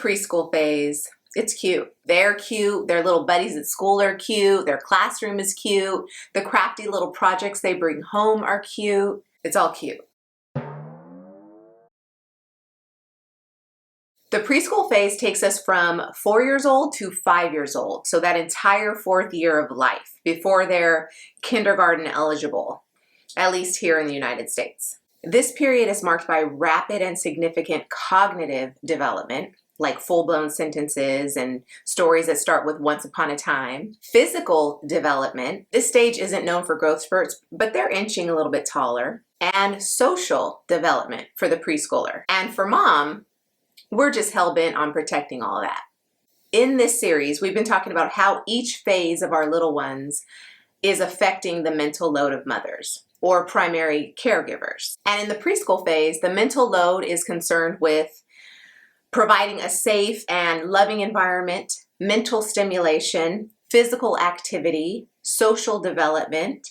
preschool phase. It's cute. They're cute. Their little buddies at school are cute. Their classroom is cute. The crafty little projects they bring home are cute. It's all cute. The preschool phase takes us from 4 years old to 5 years old. So that entire 4th year of life before they're kindergarten eligible, at least here in the United States. This period is marked by rapid and significant cognitive development, like full-blown sentences and stories that start with once upon a time. Physical development, this stage isn't known for growth spurts, but they're inching a little bit taller. And social development for the preschooler. And for mom, we're just hell-bent on protecting all of that. In this series, we've been talking about how each phase of our little ones is affecting the mental load of mothers or primary caregivers. And in the preschool phase, the mental load is concerned with providing a safe and loving environment, mental stimulation, physical activity, social development,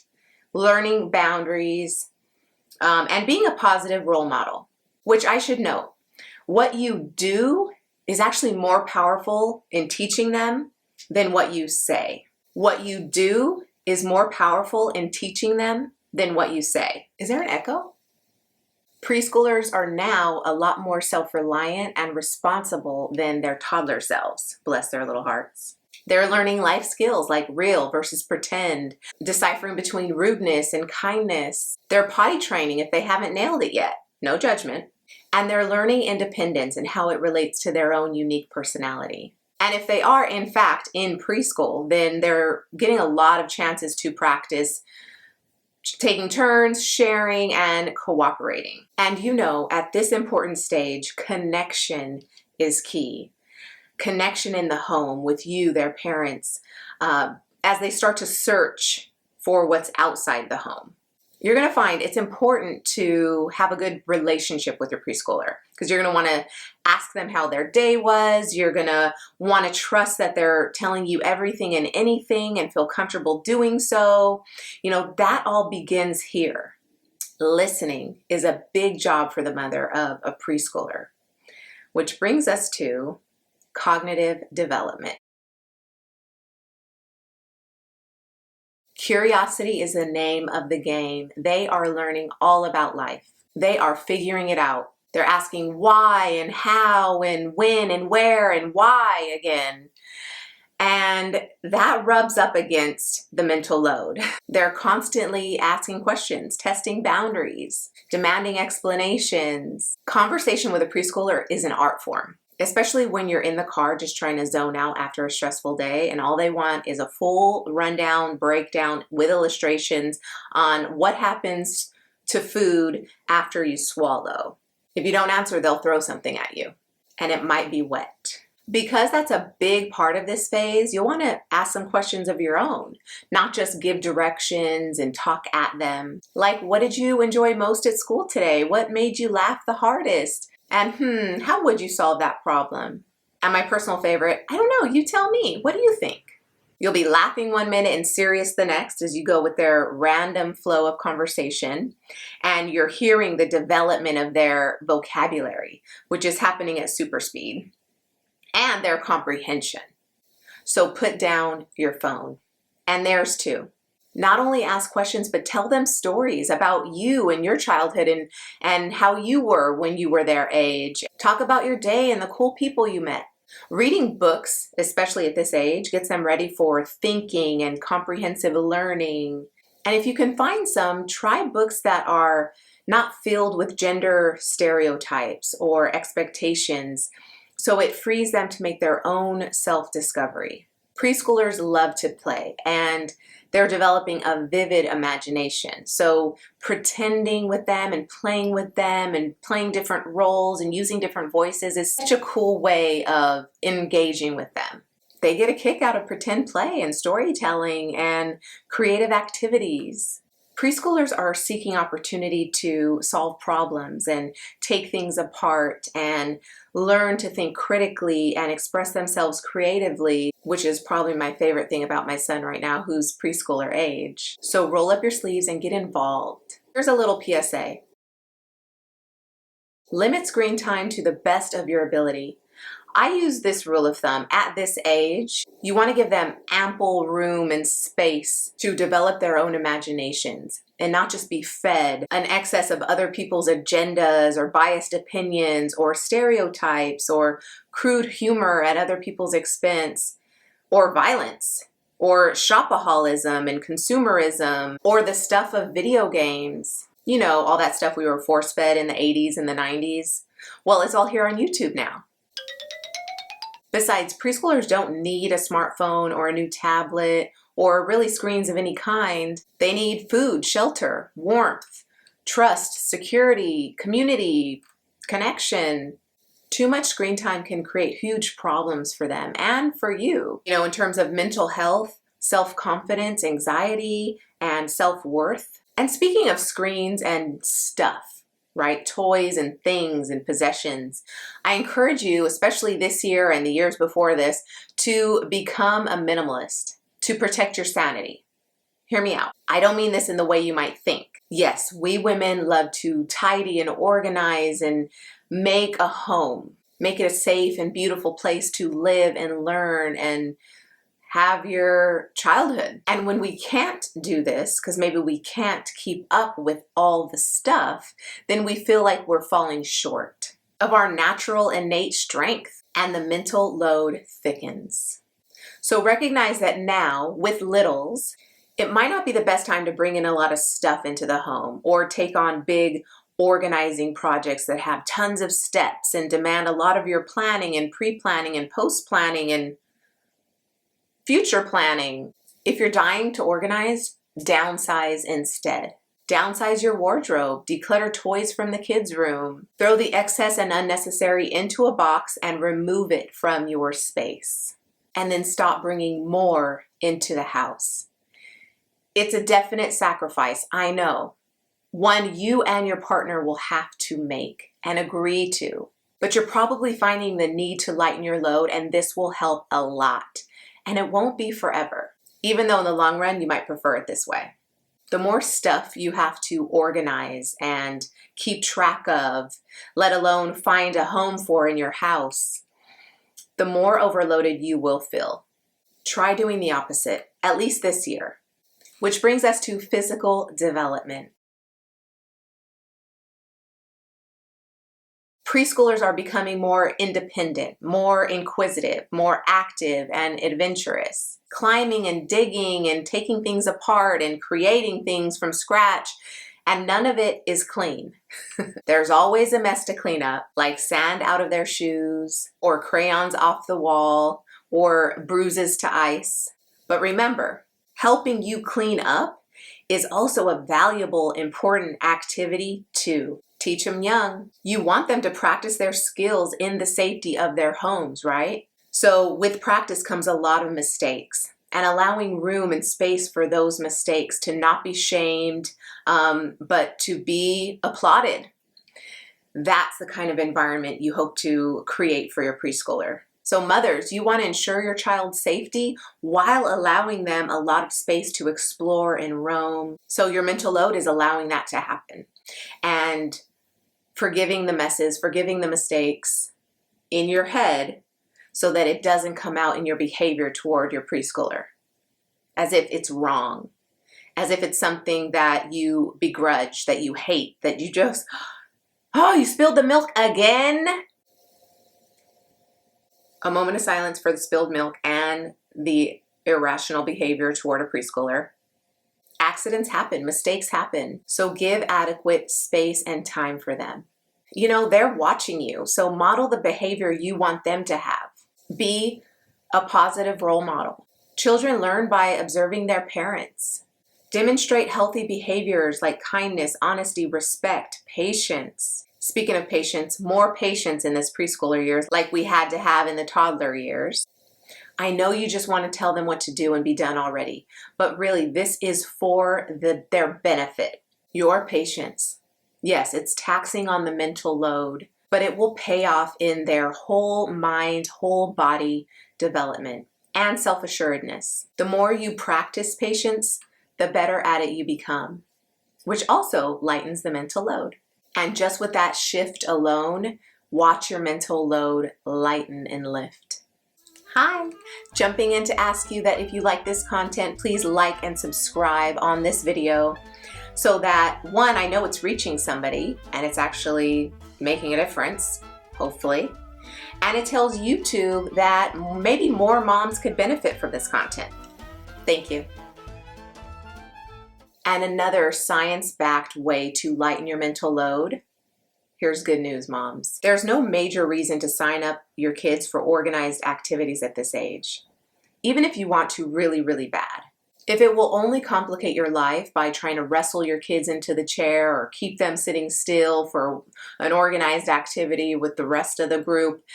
learning boundaries, and being a positive role model, which I should note, what you do is actually more powerful in teaching them than what you say. What you do is more powerful in teaching them than what you say. Is there an echo? Preschoolers are now a lot more self-reliant and responsible than their toddler selves, bless their little hearts. They're learning life skills like real versus pretend, deciphering between rudeness and kindness. They're potty training if they haven't nailed it yet, no judgment. And they're learning independence and how it relates to their own unique personality. And if they are, in fact, in preschool, then they're getting a lot of chances to practice taking turns, sharing, and cooperating. And you know, at this important stage, connection is key. Connection in the home with you, their parents, as they start to search for what's outside the home. You're going to find it's important to have a good relationship with your preschooler because you're going to want to ask them how their day was. You're going to want to trust that they're telling you everything and anything and feel comfortable doing so. You know, that all begins here. Listening is a big job for the mother of a preschooler, which brings us to cognitive development. Curiosity is the name of the game. They are learning all about life. They are figuring it out. They're asking why and how and when and where and why again. And that rubs up against the mental load. They're constantly asking questions, testing boundaries, demanding explanations. Conversation with a preschooler is an art form. Especially when you're in the car just trying to zone out after a stressful day and all they want is a full rundown, breakdown with illustrations on what happens to food after you swallow. If you don't answer, they'll throw something at you and it might be wet. Because that's a big part of this phase, you'll want to ask some questions of your own, not just give directions and talk at them. Like, what did you enjoy most at school today? What made you laugh the hardest? And how would you solve that problem? And my personal favorite, I don't know, you tell me, what do you think? You'll be laughing one minute and serious the next as you go with their random flow of conversation. And you're hearing the development of their vocabulary, which is happening at super speed, and their comprehension. So put down your phone. And theirs too. Not only ask questions, but tell them stories about you and your childhood and how you were when you were their age. Talk about your day and the cool people you met. Reading books, especially at this age, gets them ready for thinking and comprehensive learning. And if you can find some, try books that are not filled with gender stereotypes or expectations, so it frees them to make their own self-discovery. Preschoolers love to play, and they're developing a vivid imagination. So pretending with them and playing different roles and using different voices is such a cool way of engaging with them. They get a kick out of pretend play and storytelling and creative activities. Preschoolers are seeking opportunity to solve problems and take things apart and learn to think critically and express themselves creatively, which is probably my favorite thing about my son right now, who's preschooler age. So roll up your sleeves and get involved. Here's a little PSA. Limit screen time to the best of your ability. I use this rule of thumb. At this age, you want to give them ample room and space to develop their own imaginations and not just be fed an excess of other people's agendas or biased opinions or stereotypes or crude humor at other people's expense or violence or shopaholism and consumerism or the stuff of video games. You know, all that stuff we were force-fed in the 80s and the 90s. Well, it's all here on YouTube now. Besides, preschoolers don't need a smartphone or a new tablet or really screens of any kind. They need food, shelter, warmth, trust, security, community, connection. Too much screen time can create huge problems for them and for you, you know, in terms of mental health, self-confidence, anxiety, and self-worth. And speaking of screens and stuff, right? Toys and things and possessions. I encourage you, especially this year and the years before this, to become a minimalist, to protect your sanity. Hear me out. I don't mean this in the way you might think. Yes, we women love to tidy and organize and make a home, make it a safe and beautiful place to live and learn and have your childhood. And when we can't do this, because maybe we can't keep up with all the stuff, then we feel like we're falling short of our natural innate strength and the mental load thickens. So recognize that now with littles, it might not be the best time to bring in a lot of stuff into the home or take on big organizing projects that have tons of steps and demand a lot of your planning and pre-planning and post-planning and future planning. If you're dying to organize, downsize instead. Downsize your wardrobe, declutter toys from the kids' room, throw the excess and unnecessary into a box and remove it from your space. And then stop bringing more into the house. It's a definite sacrifice, I know. One you and your partner will have to make and agree to. But you're probably finding the need to lighten your load, and this will help a lot. And it won't be forever, even though in the long run you might prefer it this way. The more stuff you have to organize and keep track of, let alone find a home for in your house, the more overloaded you will feel. Try doing the opposite, at least this year. Which brings us to physical development. Preschoolers are becoming more independent, more inquisitive, more active and adventurous, climbing and digging and taking things apart and creating things from scratch, and none of it is clean. There's always a mess to clean up, like sand out of their shoes, or crayons off the wall, or bruises to ice. But remember, helping you clean up is also a valuable, important activity too. Teach them young. You want them to practice their skills in the safety of their homes, right? So with practice comes a lot of mistakes, and allowing room and space for those mistakes to not be shamed, but to be applauded. That's the kind of environment you hope to create for your preschooler. So mothers, you want to ensure your child's safety while allowing them a lot of space to explore and roam. So your mental load is allowing that to happen. And forgiving the messes, forgiving the mistakes in your head so that it doesn't come out in your behavior toward your preschooler. As if it's wrong. As if it's something that you begrudge, that you hate, that you just, oh, you spilled the milk again? A moment of silence for the spilled milk and the irrational behavior toward a preschooler. Accidents happen, mistakes happen, so give adequate space and time for them. You know, they're watching you, so model the behavior you want them to have. Be a positive role model. Children learn by observing their parents. Demonstrate healthy behaviors like kindness, honesty, respect, patience. Speaking of patience, more patience in this preschooler years like we had to have in the toddler years. I know you just want to tell them what to do and be done already, but really this is for their benefit. Your patience. Yes, it's taxing on the mental load, but it will pay off in their whole mind, whole body development and self-assuredness. The more you practice patience, the better at it you become, which also lightens the mental load. And just with that shift alone, Watch your mental load lighten and lift. Hi, jumping in to ask you that if you like this content, please like and subscribe on this video so that, one, I know it's reaching somebody and it's actually making a difference, hopefully. And it tells YouTube that maybe more moms could benefit from this content. Thank you. And another science-backed way to lighten your mental load. Here's good news, moms. There's no major reason to sign up your kids for organized activities at this age, even if you want to really, really bad. If it will only complicate your life by trying to wrestle your kids into the chair or keep them sitting still for an organized activity with the rest of the group,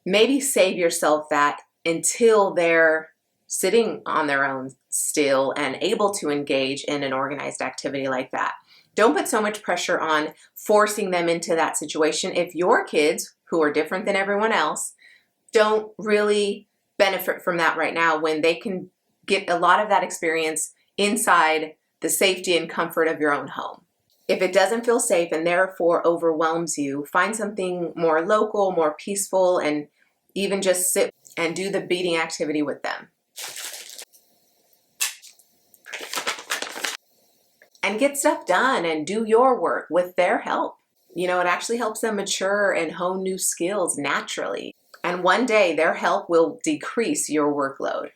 maybe save yourself that until they're sitting on their own still and able to engage in an organized activity like that. Don't put so much pressure on forcing them into that situation if your kids, who are different than everyone else, don't really benefit from that right now when they can get a lot of that experience inside the safety and comfort of your own home. If it doesn't feel safe and therefore overwhelms you, find something more local, more peaceful, and even just sit and do the beading activity with them. And get stuff done and do your work with their help. You know, it actually helps them mature and hone new skills naturally. And one day their help will decrease your workload.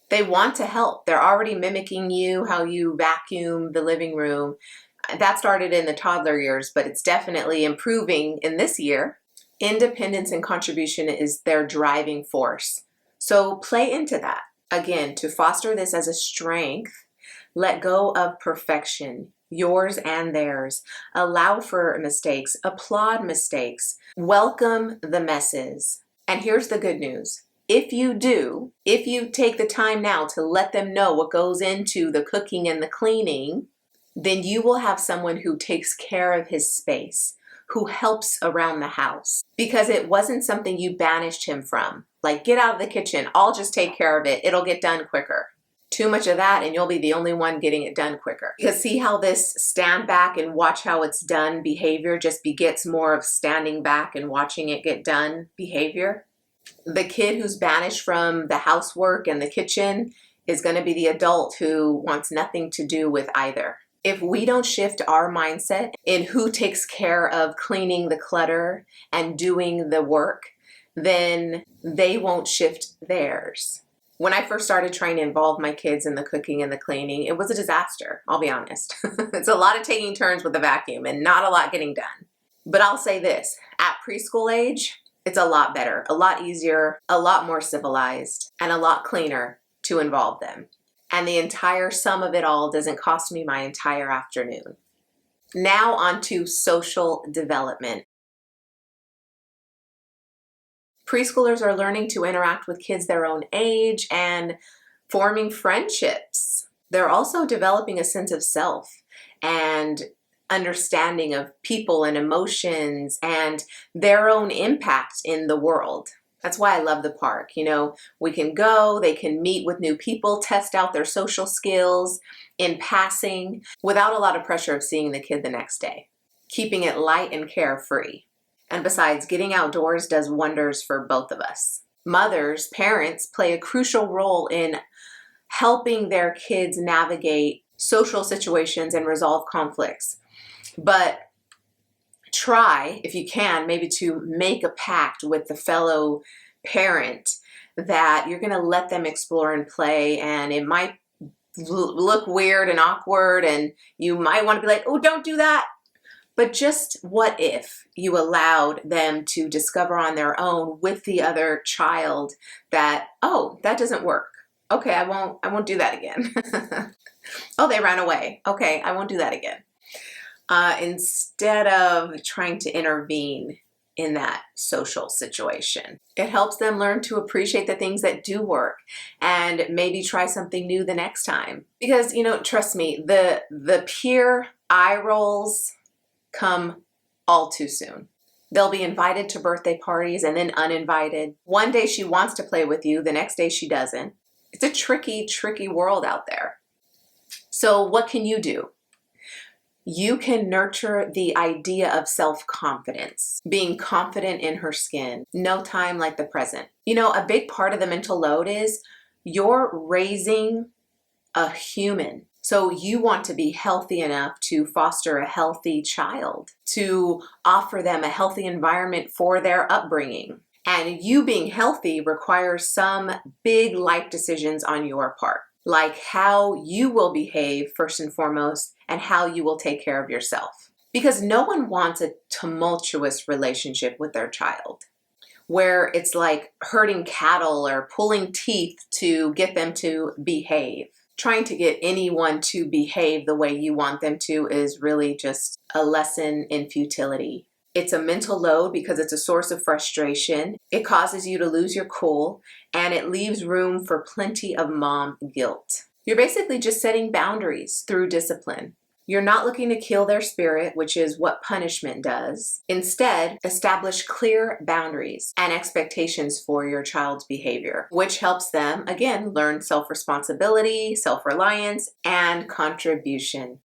They want to help. They're already mimicking you, how you vacuum the living room. That started in the toddler years, but it's definitely improving in this year. Independence and contribution is their driving force. So play into that. Again, to foster this as a strength, let go of perfection, yours and theirs. Allow for mistakes, applaud mistakes, welcome the messes. And here's the good news. If you take the time now to let them know what goes into the cooking and the cleaning, then you will have someone who takes care of his space, who helps around the house. Because it wasn't something you banished him from. Like, get out of the kitchen, I'll just take care of it, it'll get done quicker. Too much of that and you'll be the only one getting it done quicker. Because see how this stand back and watch how it's done behavior just begets more of standing back and watching it get done behavior? The kid who's banished from the housework and the kitchen is going to be the adult who wants nothing to do with either. If we don't shift our mindset in who takes care of cleaning the clutter and doing the work, then they won't shift theirs. When I first started trying to involve my kids in the cooking and the cleaning, it was a disaster, I'll be honest. It's a lot of taking turns with the vacuum and not a lot getting done. But I'll say this, at preschool age, it's a lot better, a lot easier, a lot more civilized, and a lot cleaner to involve them. And the entire sum of it all doesn't cost me my entire afternoon. Now on to social development. Preschoolers are learning to interact with kids their own age and forming friendships. They're also developing a sense of self and understanding of people and emotions and their own impact in the world. That's why I love the park. You know, we can go, they can meet with new people, test out their social skills in passing without a lot of pressure of seeing the kid the next day, keeping it light and carefree. And besides, getting outdoors does wonders for both of us. Mothers, parents play a crucial role in helping their kids navigate social situations and resolve conflicts. But try, if you can, maybe to make a pact with the fellow parent that you're going to let them explore and play, and it might look weird and awkward, and you might want to be like, oh, don't do that. But just what if you allowed them to discover on their own with the other child that, oh, that doesn't work. Okay, I won't do that again. Oh, they ran away. Okay, I won't do that again. Instead of trying to intervene in that social situation. It helps them learn to appreciate the things that do work and maybe try something new the next time. Because, you know, trust me, the peer eye rolls come all too soon. They'll be invited to birthday parties and then uninvited. One day she wants to play with you, the next day she doesn't. It's a tricky, tricky world out there. So what can you do? You can nurture the idea of self-confidence, being confident in her skin, no time like the present. You know, a big part of the mental load is you're raising a human. So you want to be healthy enough to foster a healthy child, to offer them a healthy environment for their upbringing. And you being healthy requires some big life decisions on your part, like how you will behave first and foremost and how you will take care of yourself. Because no one wants a tumultuous relationship with their child, where it's like herding cattle or pulling teeth to get them to behave. Trying to get anyone to behave the way you want them to is really just a lesson in futility. It's a mental load because it's a source of frustration. It causes you to lose your cool, and it leaves room for plenty of mom guilt. You're basically just setting boundaries through discipline. You're not looking to kill their spirit, which is what punishment does. Instead, establish clear boundaries and expectations for your child's behavior, which helps them, again, learn self-responsibility, self-reliance, and contribution.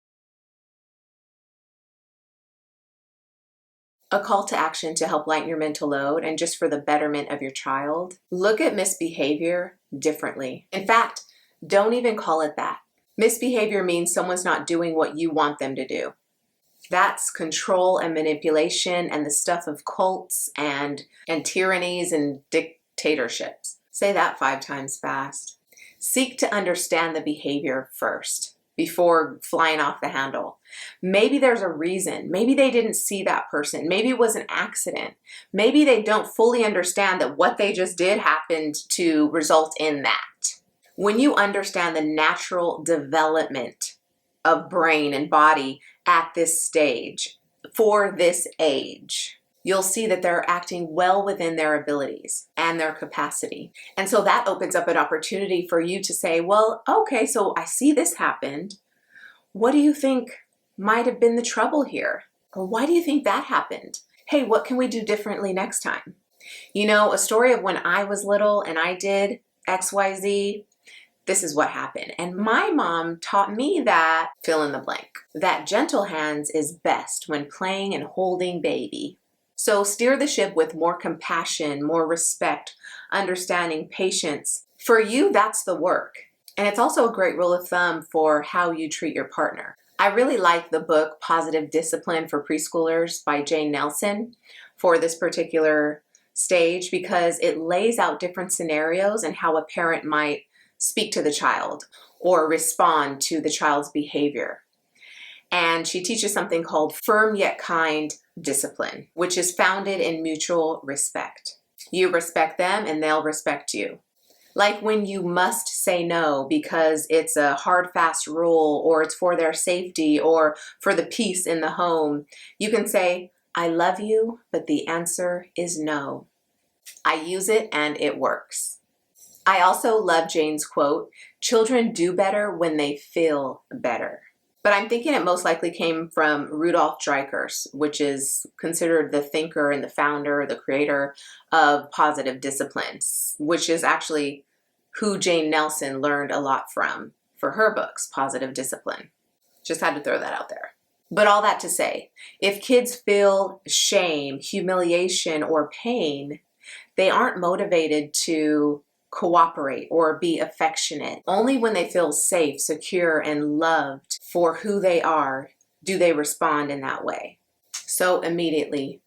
A call to action to help lighten your mental load and just for the betterment of your child. Look at misbehavior differently. In fact, don't even call it that. Misbehavior means someone's not doing what you want them to do. That's control and manipulation and the stuff of cults and tyrannies and dictatorships. Say that 5 times fast. Seek to understand the behavior first before flying off the handle. Maybe there's a reason. Maybe they didn't see that person. Maybe it was an accident. Maybe they don't fully understand that what they just did happened to result in that. When you understand the natural development of brain and body at this stage, for this age, you'll see that they're acting well within their abilities and their capacity. And so that opens up an opportunity for you to say, well, okay, so I see this happened. What do you think might have been the trouble here? Or why do you think that happened? Hey, what can we do differently next time? You know, a story of when I was little and I did XYZ, this is what happened. And my mom taught me that, fill in the blank, that gentle hands is best when playing and holding baby. So steer the ship with more compassion, more respect, understanding, patience. For you, that's the work. And it's also a great rule of thumb for how you treat your partner. I really like the book Positive Discipline for Preschoolers by Jane Nelson for this particular stage because it lays out different scenarios and how a parent might speak to the child or respond to the child's behavior. And she teaches something called firm yet kind discipline, which is founded in mutual respect. You respect them and they'll respect you. Like when you must say no because it's a hard, fast rule or it's for their safety or for the peace in the home, you can say, I love you, but the answer is no. I use it and it works. I also love Jane's quote, children do better when they feel better. But I'm thinking it most likely came from Rudolf Dreikurs, which is considered the thinker and the founder, the creator of positive disciplines, which is actually who Jane Nelson learned a lot from for her books, Positive Discipline. Just had to throw that out there. But all that to say, if kids feel shame, humiliation, or pain, they aren't motivated to cooperate or be affectionate. Only when they feel safe, secure, and loved for who they are do they respond in that way. So immediately,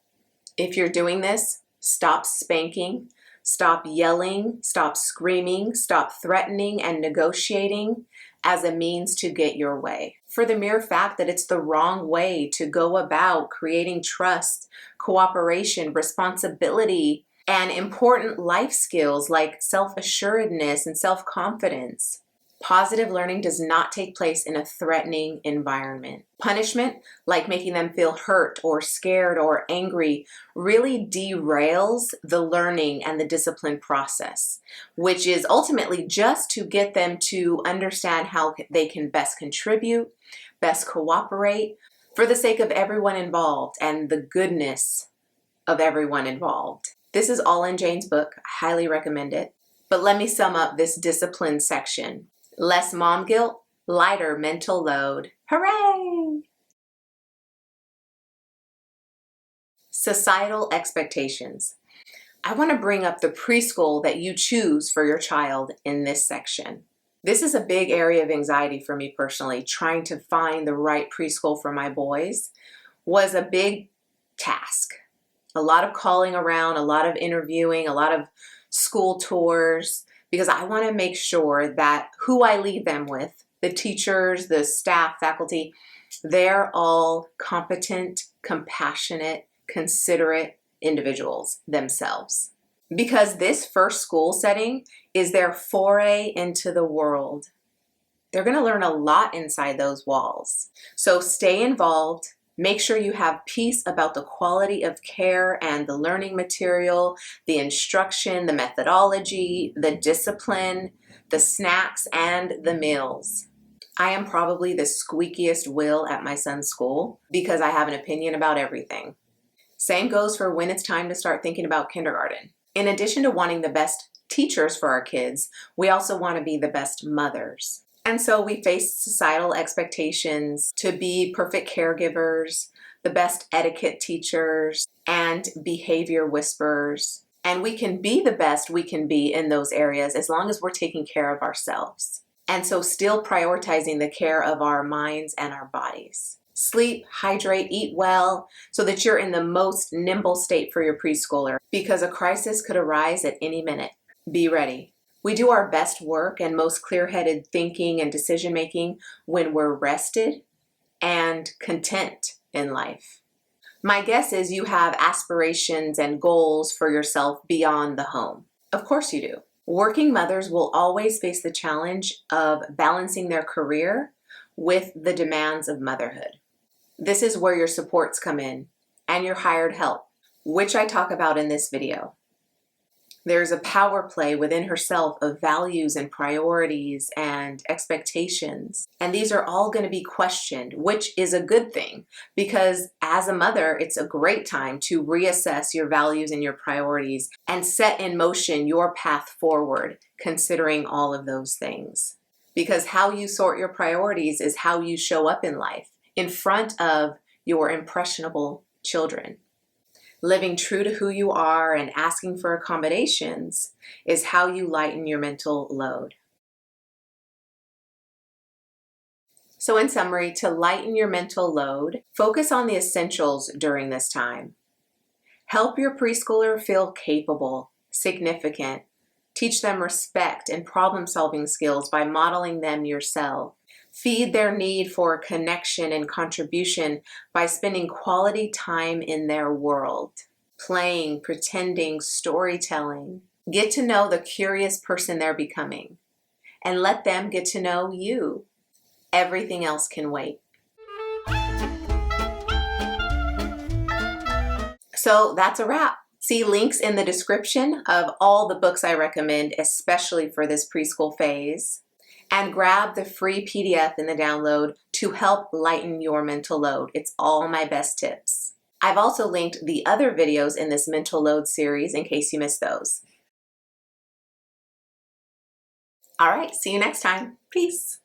if you're doing this, stop spanking, stop yelling, stop screaming, stop threatening and negotiating as a means to get your way. For the mere fact that it's the wrong way to go about creating trust, cooperation, responsibility, and important life skills like self-assuredness and self-confidence. Positive learning does not take place in a threatening environment. Punishment, like making them feel hurt or scared or angry, really derails the learning and the discipline process, which is ultimately just to get them to understand how they can best contribute, best cooperate, for the sake of everyone involved and the goodness of everyone involved. This is all in Jane's book. I highly recommend it. But let me sum up this discipline section. Less mom guilt, lighter mental load. Hooray! Societal expectations. I want to bring up the preschool that you choose for your child in this section. This is a big area of anxiety for me personally. Trying to find the right preschool for my boys was a big task. A lot of calling around, a lot of interviewing, a lot of school tours, because I want to make sure that who I leave them with, the teachers, the staff, faculty, they're all competent, compassionate, considerate individuals themselves. Because this first school setting is their foray into the world. They're going to learn a lot inside those walls. So stay involved. Make sure you have peace about the quality of care and the learning material, the instruction, the methodology, the discipline, the snacks, and the meals. I am probably the squeakiest wheel at my son's school because I have an opinion about everything. Same goes for when it's time to start thinking about kindergarten. In addition to wanting the best teachers for our kids, we also want to be the best mothers. And so we face societal expectations to be perfect caregivers, the best etiquette teachers, and behavior whisperers. And we can be the best we can be in those areas as long as we're taking care of ourselves. And so still prioritizing the care of our minds and our bodies. Sleep, hydrate, eat well, so that you're in the most nimble state for your preschooler, because a crisis could arise at any minute. Be ready. We do our best work and most clear-headed thinking and decision-making when we're rested and content in life. My guess is you have aspirations and goals for yourself beyond the home. Of course you do. Working mothers will always face the challenge of balancing their career with the demands of motherhood. This is where your supports come in and your hired help, which I talk about in this video. There's a power play within herself of values and priorities and expectations. And these are all going to be questioned, which is a good thing, because as a mother, it's a great time to reassess your values and your priorities and set in motion your path forward, considering all of those things. Because how you sort your priorities is how you show up in life in front of your impressionable children. Living true to who you are and asking for accommodations is how you lighten your mental load. So in summary, to lighten your mental load, focus on the essentials during this time. Help your preschooler feel capable, significant. Teach them respect and problem-solving skills by modeling them yourself. Feed their need for connection and contribution by spending quality time in their world. Playing, pretending, storytelling. Get to know the curious person they're becoming. And let them get to know you. Everything else can wait. So that's a wrap. See links in the description of all the books I recommend, especially for this preschool phase. And grab the free PDF in the download to help lighten your mental load. It's all my best tips. I've also linked the other videos in this mental load series in case you missed those. All right, see you next time. Peace.